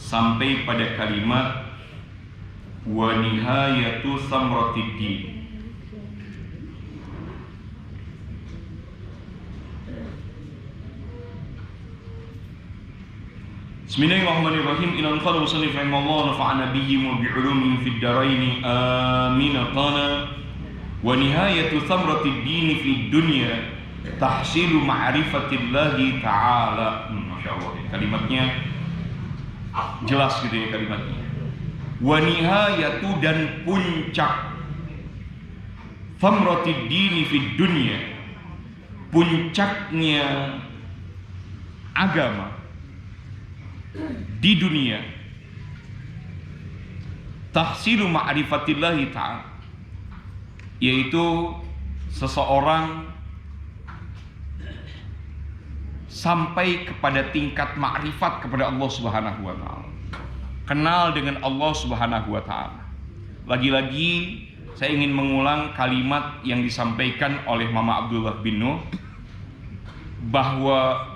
sampai pada kalimat wa nihayatu samratid din. Bismillahirrahmanirrahim. Ila qala musannif rahimallahu nafa'ana bihi wa bi'ulumihim fid dharain amin. Qala wa nihayatu samratid din fid dunya tahsilu ma'rifatillahi ta'ala. Masyaallah, kalimatnya jelas gitu ya kalimatnya. Wa nihayatu, dan puncak, samratid din fid dunya, puncaknya agama di dunia, tahsilu ma'rifatillahi ta'ala, yaitu seseorang sampai kepada tingkat ma'rifat kepada Allah Subhanahu wa ta'ala, kenal dengan Allah Subhanahu wa ta'ala. Lagi-lagi saya ingin mengulang kalimat yang disampaikan oleh Mama Abdullah bin Nuh, bahwa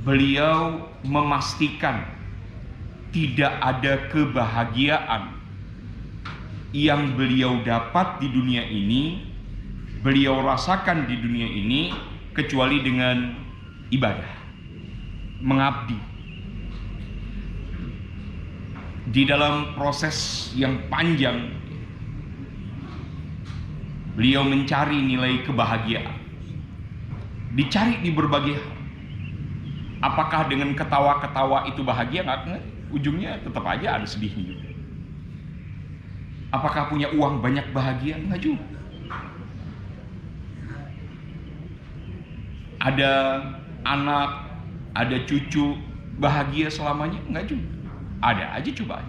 beliau memastikan tidak ada kebahagiaan yang beliau dapat di dunia ini, beliau rasakan di dunia ini, kecuali dengan ibadah, mengabdi. Di dalam proses yang panjang, beliau mencari nilai kebahagiaan, dicari di berbagai hal. Apakah dengan ketawa-ketawa itu bahagia? Nggak, ujungnya tetap aja ada sedihnya juga. Apakah punya uang banyak bahagia? Nggak juga. Ada anak, ada cucu bahagia selamanya? Nggak juga. Ada aja cobaan.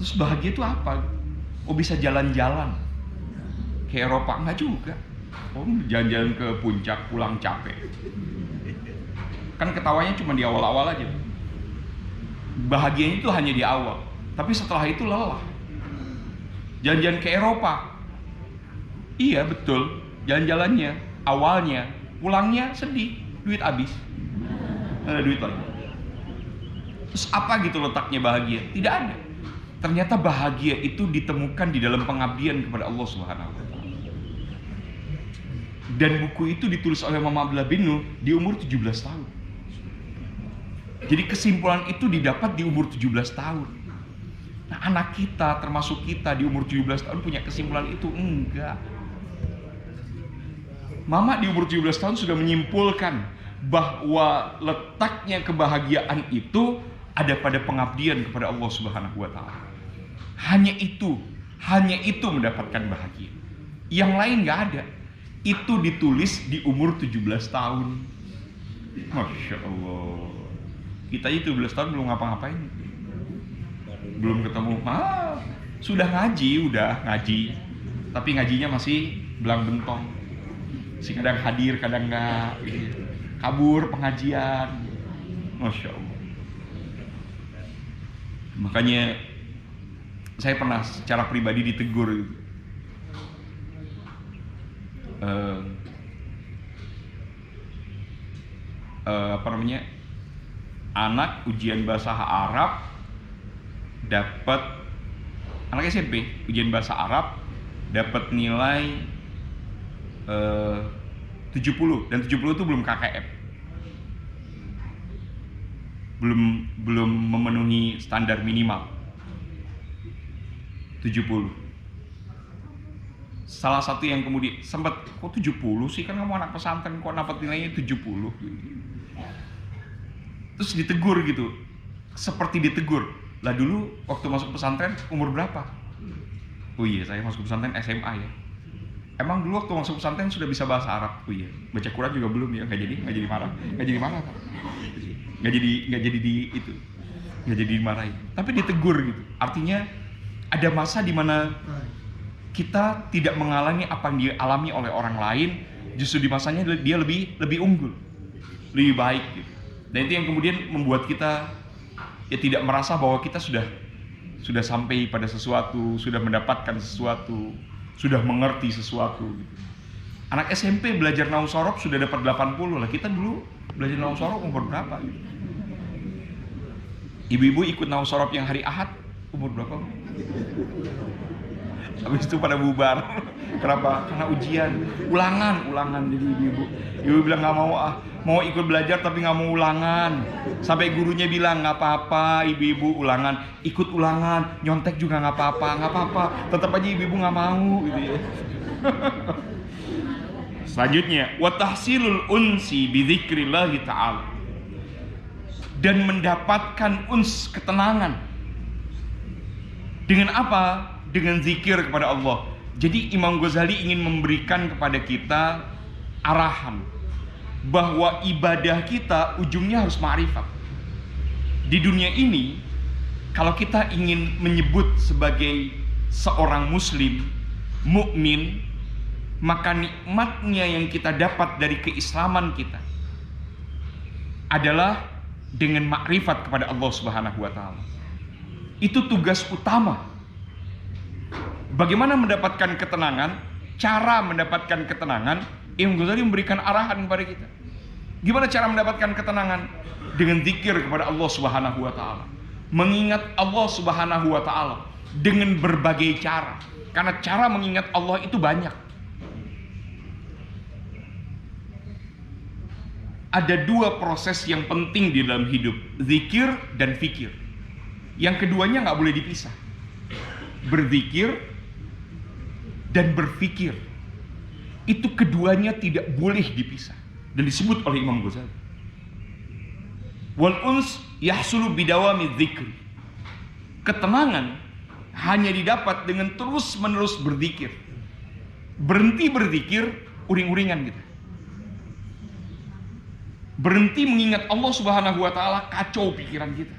Terus bahagia itu apa? Oh, bisa jalan-jalan ke Eropa? Nggak juga. Oh, jalan-jalan ke puncak pulang capek. Kan ketawanya cuma di awal-awal aja. Bahagianya itu hanya di awal, tapi setelah itu lelah. Jalan-jalan ke Eropa, iya betul, jalan-jalannya awalnya, pulangnya sedih, duit habis, ada duit lagi. Terus apa gitu letaknya bahagia? Tidak ada. Ternyata bahagia itu ditemukan di dalam pengabdian kepada Allah Subhanahu wa ta'ala. Dan buku itu ditulis oleh Mama Abdullah bin Nuh di umur 17 tahun. Jadi kesimpulan itu didapat di umur 17 tahun. Nah, anak kita, termasuk kita di umur 17 tahun punya kesimpulan itu? Enggak. Mama di umur 17 tahun sudah menyimpulkan bahwa letaknya kebahagiaan itu ada pada pengabdian kepada Allah Subhanahu wa ta'ala. Hanya itu mendapatkan bahagia. Yang lain enggak ada. Itu ditulis di umur 17 tahun. Masya Allah. Kita aja 17 tahun belum ngapa-ngapain, belum ketemu. Sudah ngaji, tapi ngajinya masih belang bentong. Si kadang hadir, kadang enggak, kabur pengajian. Masya Allah. Makanya saya pernah secara pribadi ditegur anak ujian bahasa Arab dapat, anak SMP ujian bahasa Arab dapat nilai 70, dan 70 itu belum KKM, belum memenuhi standar minimal 70. Salah satu yang kemudian sempat, kok 70 sih, kan kamu anak pesantren kok dapat nilainya 70. Terus ditegur gitu, seperti ditegur. Lah dulu waktu masuk pesantren umur berapa? Oh iya, saya masuk pesantren SMA ya. Emang dulu waktu masuk pesantren sudah bisa bahasa Arab? Oh iya, baca Quran juga belum ya? Nggak jadi marah, nggak jadi dimarahin. Tapi ditegur gitu. Artinya ada masa di mana kita tidak mengalami apa yang dialami oleh orang lain, justru di masanya dia lebih unggul, lebih baik gitu. Dan itu yang kemudian membuat kita ya tidak merasa bahwa kita sudah sampai pada sesuatu, sudah mendapatkan sesuatu, sudah mengerti sesuatu gitu. Anak SMP belajar nahwu sorof sudah dapat 80 lah, kita dulu belajar nahu sorof umur berapa? Gitu. Ibu-ibu ikut nahu sorof yang hari Ahad umur berapa? Habis itu pada bubar. Kenapa? Karena ujian, ulangan jadi ibu-ibu. Ibu bilang nggak mau mau ikut belajar tapi nggak mau ulangan. Sampai gurunya bilang nggak apa-apa, ibu-ibu ulangan, ikut ulangan, nyontek juga nggak apa-apa. Tetap aja ibu-ibu nggak mau, gitu ya. Selanjutnya, wa tahsilul unsi bi dzikrillah ta'ala. Dan mendapatkan uns, ketenangan. Dengan apa? Dengan zikir kepada Allah. Jadi Imam Ghazali ingin memberikan kepada kita arahan bahwa ibadah kita ujungnya harus ma'rifat. Di dunia ini, kalau kita ingin menyebut sebagai seorang muslim, mukmin, maka nikmatnya yang kita dapat dari keislaman kita adalah dengan makrifat kepada Allah Subhanahu wa taala. Itu tugas utama. Bagaimana mendapatkan ketenangan? Cara mendapatkan ketenangan, Imam Ghazali memberikan arahan kepada kita. Gimana cara mendapatkan ketenangan? Dengan zikir kepada Allah Subhanahu wa taala. Mengingat Allah Subhanahu wa taala dengan berbagai cara. Karena cara mengingat Allah itu banyak. Ada dua proses yang penting di dalam hidup, zikir dan fikir. Yang keduanya nggak boleh dipisah. Berzikir dan berfikir. Itu keduanya tidak boleh dipisah. Dan disebut oleh Imam Ghazali. Wal uns yahsulu bidawami dzikri. Ketenangan hanya didapat dengan terus-menerus berzikir. Berhenti berzikir, uring-uringan gitu. Berhenti mengingat Allah Subhanahu wa taala, kacau pikiran kita.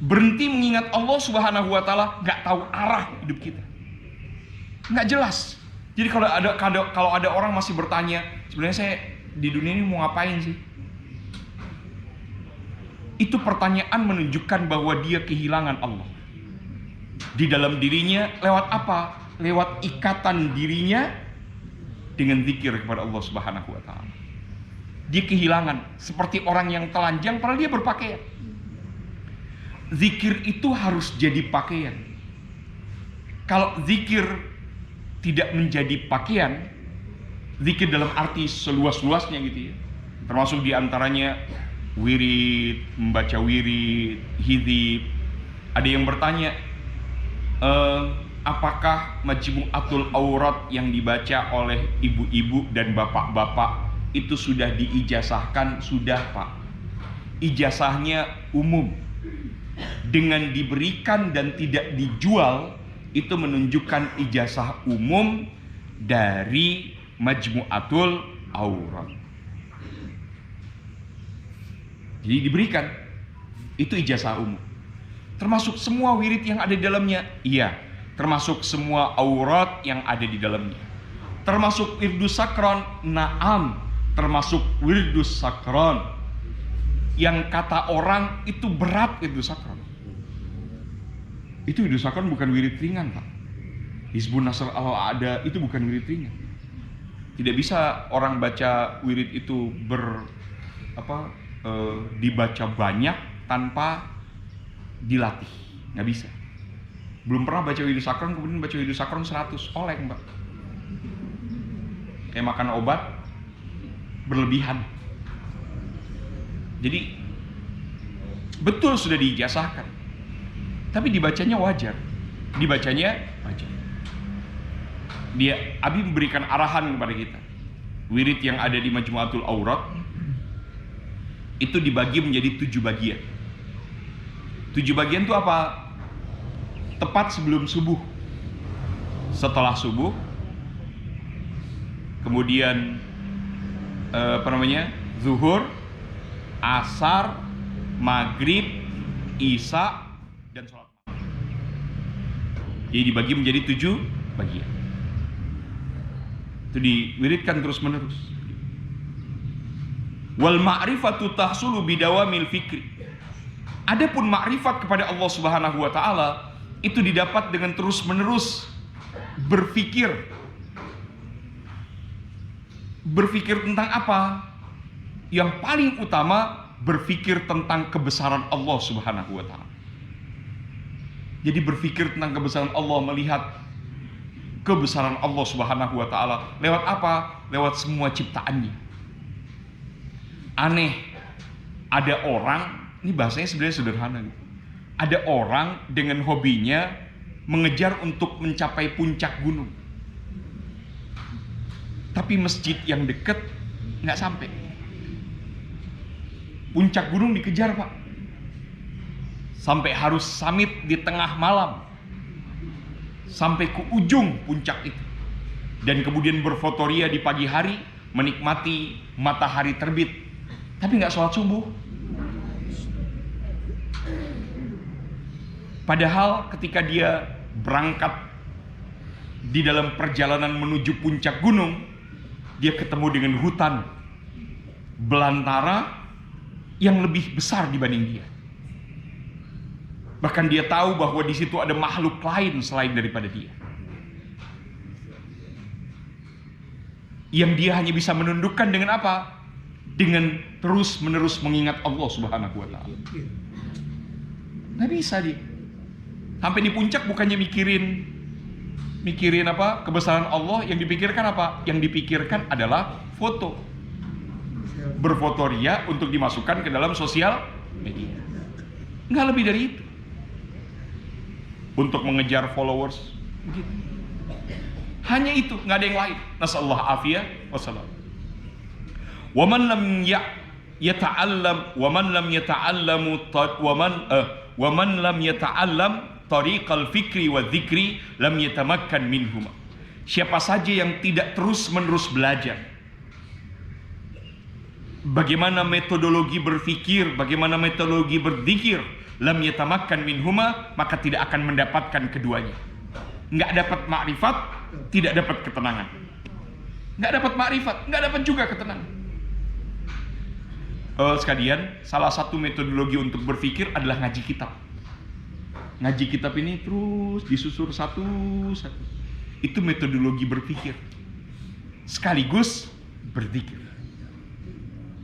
Berhenti mengingat Allah Subhanahu wa taala, enggak tahu arah hidup kita. Enggak jelas. Jadi kalau ada orang masih bertanya, sebenarnya saya di dunia ini mau ngapain sih? Itu pertanyaan menunjukkan bahwa dia kehilangan Allah. Di dalam dirinya lewat apa? Lewat ikatan dirinya dengan zikir kepada Allah Subhanahu wa taala. Dia kehilangan, seperti orang yang telanjang padahal dia berpakaian. Zikir itu harus jadi pakaian. Kalau zikir tidak menjadi pakaian, zikir dalam arti seluas-luasnya gitu ya, termasuk diantaranya wirid, membaca wirid, hizib. Ada yang bertanya, apakah Majmu'atul Aurat yang dibaca oleh ibu-ibu dan bapak-bapak itu sudah diijazahkan? Sudah, Pak. Ijazahnya umum. Dengan diberikan dan tidak dijual, itu menunjukkan ijazah umum dari Majmu'atul Aurat. Jadi diberikan, itu ijazah umum. Termasuk semua wirid yang ada di dalamnya? Iya. Termasuk semua aurat yang ada di dalamnya. Termasuk wirdus sakron? Naam. Termasuk wirdus sakron. Yang kata orang itu berat wirdus sakron. Itu wirdus sakron bukan wirid ringan, Pak. Hizbun Nasr al-A'da itu bukan wirid ringan. Tidak bisa orang baca wirid itu dibaca banyak tanpa dilatih. Nggak bisa. Belum pernah baca wirdus sakron kemudian baca wirdus sakron 100, oleng, Mbak. Kayak makan obat berlebihan. Jadi betul sudah diijazahkan, tapi dibacanya wajar. Abi memberikan arahan kepada kita. Wirid yang ada di Majmu'atul Aurat itu dibagi menjadi 7 bagian. 7 bagian itu apa? Tepat sebelum subuh, setelah subuh, kemudian zuhur, asar, maghrib, isya, dan sholat malam. Jadi dibagi menjadi 7 bagian. Itu diwiridkan terus menerus. Wal ma'rifatu tahsulu bidawamil fikri. Adapun makrifat kepada Allah Subhanahu wa taala itu didapat dengan terus menerus berpikir. Berpikir tentang apa? yang paling utama berpikir tentang kebesaran Allah Subhanahu wa taala. Jadi berpikir tentang kebesaran Allah, melihat kebesaran Allah Subhanahu wa taala lewat apa? Lewat semua ciptaannya. Aneh, ada orang, ini bahasanya sebenarnya sederhana gitu. Ada orang dengan hobinya mengejar untuk mencapai puncak gunung. Tapi masjid yang dekat nggak sampai. Puncak gunung dikejar, Pak. Sampai harus summit di tengah malam. Sampai ke ujung puncak itu. Dan kemudian berfotoria di pagi hari, menikmati matahari terbit. Tapi nggak sholat subuh. Padahal ketika dia berangkat di dalam perjalanan menuju puncak gunung, dia ketemu dengan hutan belantara yang lebih besar dibanding dia. Bahkan dia tahu bahwa di situ ada makhluk lain selain daripada dia. Yang dia hanya bisa menundukkan dengan apa? Dengan terus-menerus mengingat Allah Subhanahu wa taala. Nggak bisa dia. Sampai di puncak bukannya mikirin apa? Kebesaran Allah, yang dipikirkan apa? Yang dipikirkan adalah foto. Berfotoria untuk dimasukkan ke dalam sosial media. Nggak lebih dari itu. Untuk mengejar followers, begitu. Hanya itu, nggak ada yang lain. Nasallahu afiyah wassalam. Waman lam yata'allam, waman lam yata'allamu, waman lam yata'allam tariqal fikri wa dzikri lam yatamakkan minhuma. Siapa saja yang tidak terus-menerus belajar bagaimana metodologi berfikir, bagaimana metodologi berzikir, lam yatamakkan minhuma, maka tidak akan mendapatkan keduanya. Nggak dapat makrifat, tidak dapat ketenangan. Nggak dapat makrifat, nggak dapat juga ketenangan. Sekalian, salah satu metodologi untuk berfikir adalah ngaji kitab. Ngaji kitab ini terus disusur satu-satu. Itu metodologi berpikir. Sekaligus berzikir.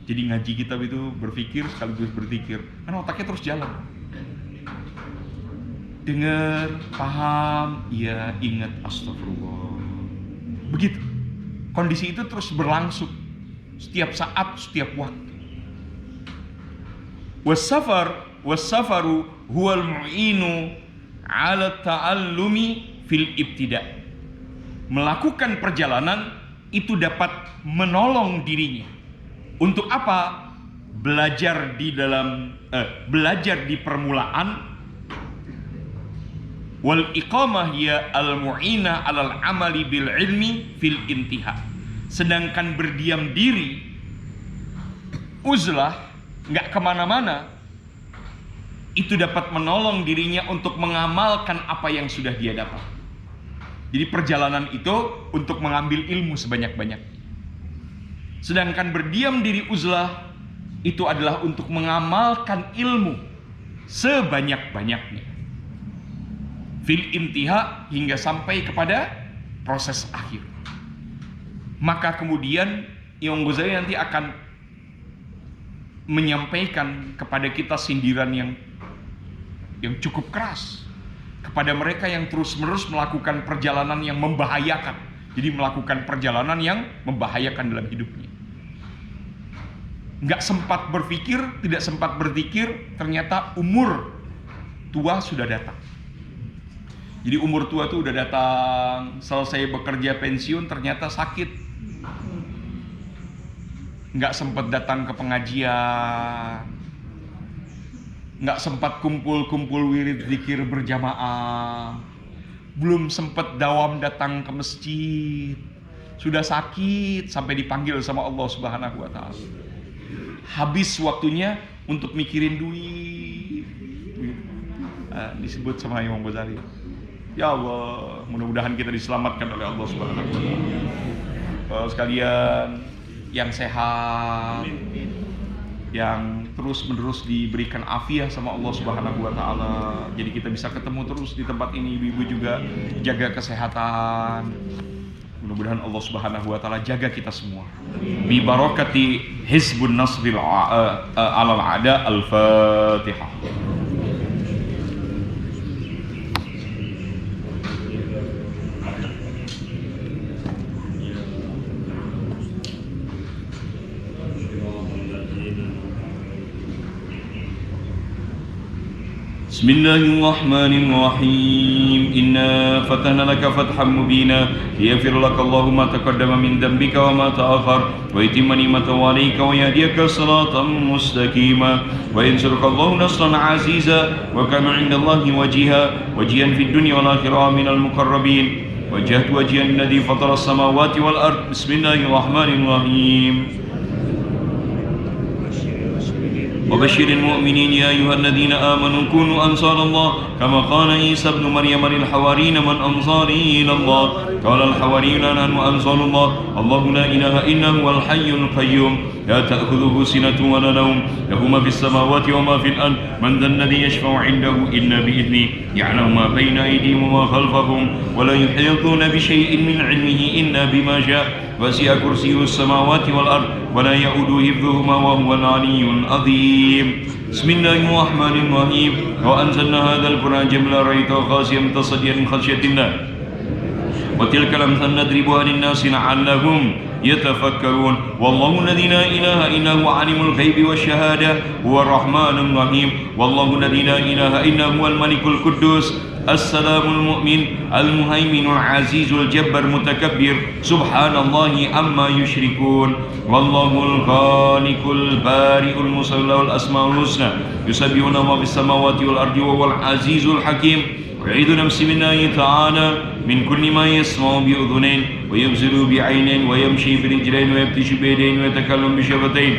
Jadi ngaji kitab itu berpikir sekaligus berzikir. Karena otaknya terus jalan. Dengar, paham, ya ingat, astagfirullah. Begitu. Kondisi itu terus berlangsung. Setiap saat, setiap waktu. Wasafaru huwal mu'inu ala ta'allumi fil ibtida. Melakukan perjalanan itu dapat menolong dirinya. Untuk apa? Belajar di permulaan. Wal iqamah hiya al mu'ina 'alal amali bil ilmi fil intiha. Sedangkan berdiam diri, uzlah, nggak kemana-mana, itu dapat menolong dirinya untuk mengamalkan apa yang sudah dia dapat. Jadi perjalanan itu untuk mengambil ilmu sebanyak-banyak. Sedangkan berdiam diri uzlah itu adalah untuk mengamalkan ilmu sebanyak-banyaknya. Fil intiha, hingga sampai kepada proses akhir. Maka kemudian Imam Ghazali nanti akan menyampaikan kepada kita sindiran yang cukup keras kepada mereka yang terus-menerus melakukan perjalanan yang membahayakan. Jadi melakukan perjalanan yang membahayakan dalam hidupnya. Nggak sempat berpikir, tidak sempat berzikir, ternyata umur tua sudah datang. Jadi umur tua itu udah datang, selesai bekerja pensiun ternyata sakit. Nggak sempat datang ke pengajian, nggak sempat kumpul-kumpul wirid zikir berjamaah, belum sempat dawam datang ke masjid, sudah sakit sampai dipanggil sama Allah Subhanahu wa taala. Habis waktunya untuk mikirin duit. Disebut sama Imam Ghazali. Ya Allah, mudah-mudahan kita diselamatkan oleh Allah Subhanahu wa taala. Sekalian yang sehat, yang terus-menerus diberikan afiah sama Allah Subhanahu wa taala. Jadi kita bisa ketemu terus di tempat ini. Ibu-ibu juga jaga kesehatan. Mudah-mudahan Allah Subhanahu wa taala jaga kita semua. Bi barakati Hizbun Nasril alal Ada. Al-Fatihah. بسم الله الرحمن الرحيم إنا فتحنا لك فتحا مبينا ليغفر لك الله ما تقدم من ذنبك وما تأخر ويتم نعمته عليك ويهديك صراطا مستقيما وينصرك الله نصرا عزيزا وكان عند الله وجيها في الدنيا والآخرة من المقربين وجهت وجها الذي فطر السماوات والأرض بسم الله الرحمن الرحيم وبشر المؤمنين يا أيها الذين آمنوا كونوا أنصار الله كما قال عيسى ابن مريم للحواريين من أنصاري إلى الله قال الحواريون نحن أنصار الله الله لا إله إلا هو الحي القيوم لا تأخذه سنة ولا نوم له ما في السماوات وما في الأرض من ذا الذي يشفع عنده إلا بإذنه يعلم ما بين أيديهم وما خلفهم ولا يحيطون بشيء من علمه إلا بما شاء وسع كرسيه السماوات والأرض ولا يؤوده حفظهما وهو العلي العظيم بسم الله الرحمن الرحيم وأنزلنا هذا القرآن جملا رأيته خاشعا متصديا من خشية الله وتلك الأمثال نضربها للناس لعلهم يتفكرون والله الذي لا إله إلا هو عالم الغيب والشهادة هو الرحمن الرحيم والله الذي لا إله إلا هو الملك القدوس السلام المؤمن المهيمن العزيز الجبار المتكبر سبحان الله عما يشركون والله الخالق البارئ المصور له الأسماء الحسنى يسبحون ما في السماوات والأرض وهو العزيز الحكيم ويعيذ نفسي من الله تعالى من كل ما يسمع بأذنين ويبصر بعينين ويمشي برجلين ويبتش بيدين ويتكلم بشفتين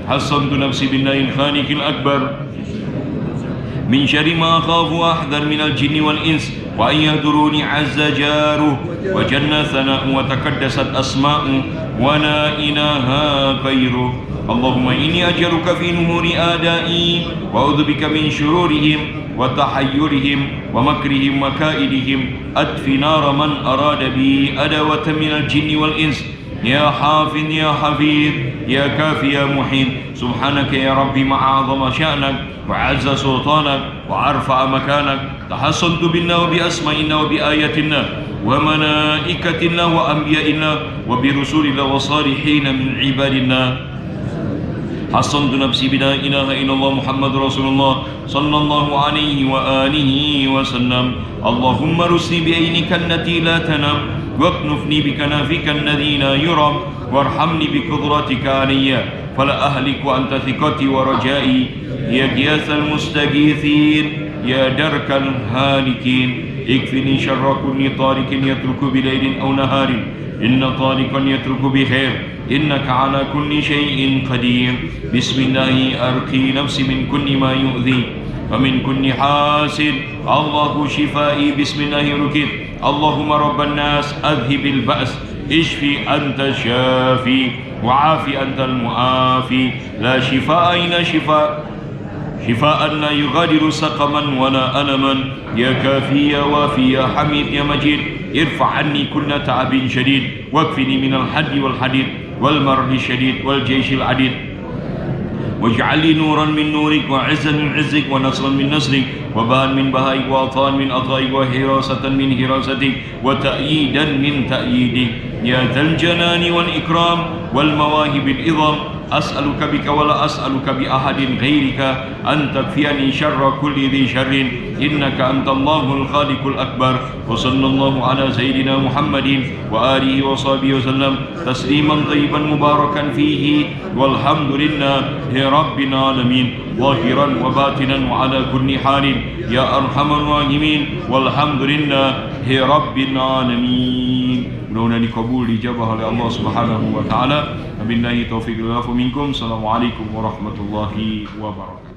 حصنت نفسي بالله الخالق الأكبر من شر ما أخاف وأحذر من الجن والإنس وأن يهدروني عز جاره وجل ثناء وتقدست أسماء ولا إله غيره اللهم إني أجرك في نهور آدائي وأعوذ بك من شرورهم وتحيرهم ومكرهم وكائدهم أطفِ نار من أراد بي أدوة من الجن والإنس يا حافظ يا حفيظ يا كافي يا محيط سبحانك يا ربي ما أعظم شأنك وعز سلطانك وأرفع مكانك تحصنت بنا وبأسمائنا وبآياتنا وملائكتنا وأنبيائنا وبرسولنا وصالحين من عبادنا حصنت نفسي بلا إله إلا الله محمد رسول الله صلى الله عليه وآله وسلم اللهم رسني بعينك التي لا تنام واكنفني بكنافك الذي لا يرام وارحمني بقدرتك علي فلا أهلك وأنت ثقتي ورجائي يا غياث المستغيثين يا درك الهالكين اكفني شر كل طارق يترك بليل أو نهار إن طارقا يترك بخير إنك على كل شيء قدير بسم الله أرقي نفسي من كل ما يؤذي ومن كل حاسد الله شفائي بسم الله ركيت اللهم رب الناس أذهب البأس اشفي أنت الشافي وعافي أنت المعافي لا شفاء إلا شفاء لا يغادر سقما ولا ألما يا كافي يا وافي يا حميد يا مجيد ارفع عني كل تعب شديد واكفني من الحد والحديد والمرض الشديد والجيش العديد واجعل لي نورا من نورك وعزا من عزك ونصرا من نصرك وبهاء من بهائك وعطاء من عطائك وحراسة من حراستك وتأييدا من تأييدك يا ذا الجلال والإكرام والمواهب العظام أسألك بك ولا أسألك بأحد غيرك أن تكفيني شر كل ذي شر إنك أنت الله الخالق الأكبر وصلى الله على سيدنا محمد وآله وصحبه وسلم تسليما طيبا مباركا فيه والحمد لله رب العالمين ظاهرا وباطنا وعلى كل حال يا أرحم الراحمين والحمد لله رب العالمين. Mudah-mudahan dikabul dijabah oleh Allah Subhanahu wa taala. Wabillahi taufiq wal afu minkum. Assalamualaikum warahmatullahi wabarakatuh.